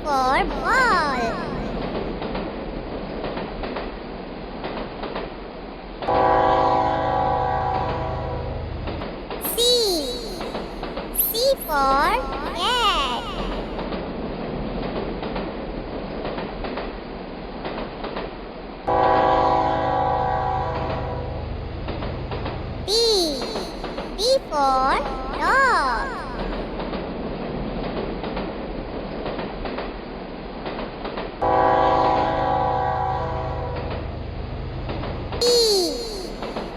for ball. C. C for cat. D. D for dog. E.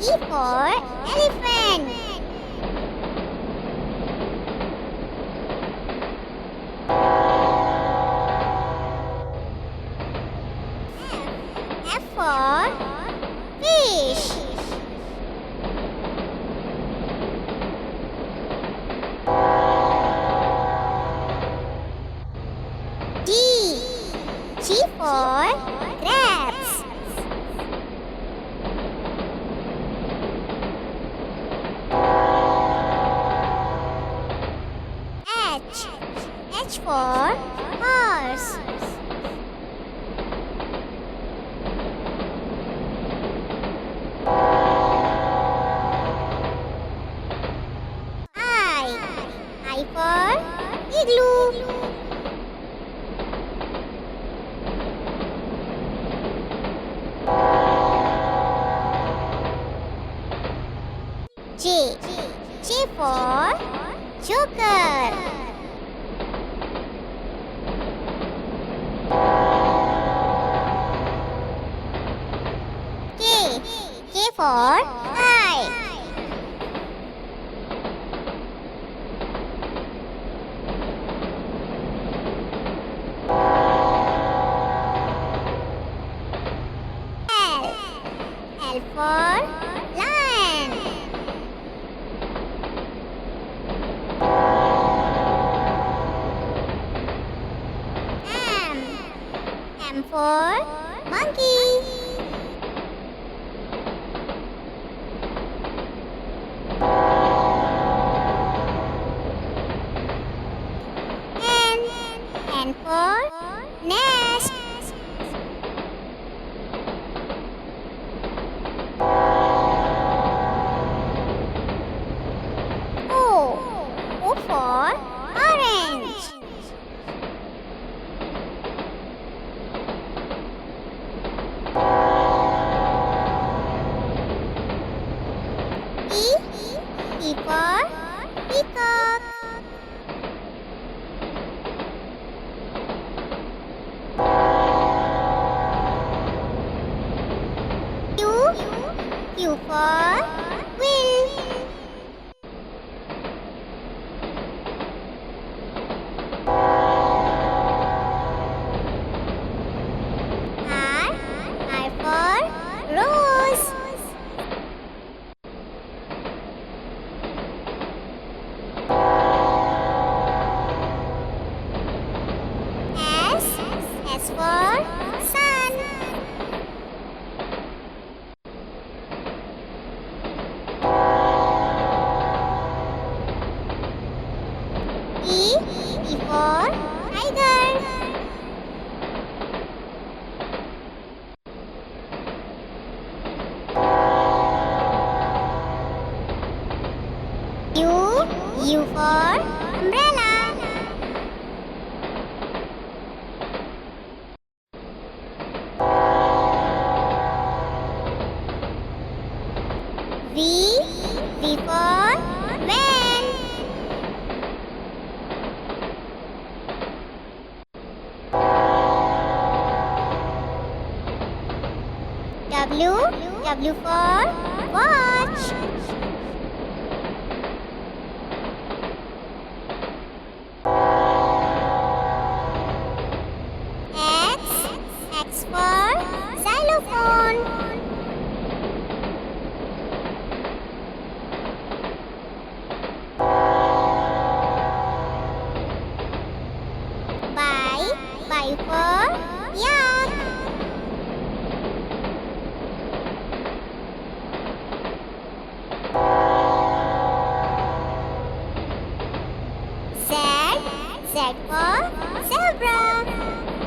E for elephant. F. F for fish. G. G for grapes. H. H for horse. I for igloo. J. J for joker. K. K for kite. L. L for lion. M. M for monkey. N for nest. O for orange. P for peacock. Q for quill. R for rose. S for sun. E for tiger. U for umbrella. V for van. W for watch. X for xylophone. Y for yak. Z Z for zebra.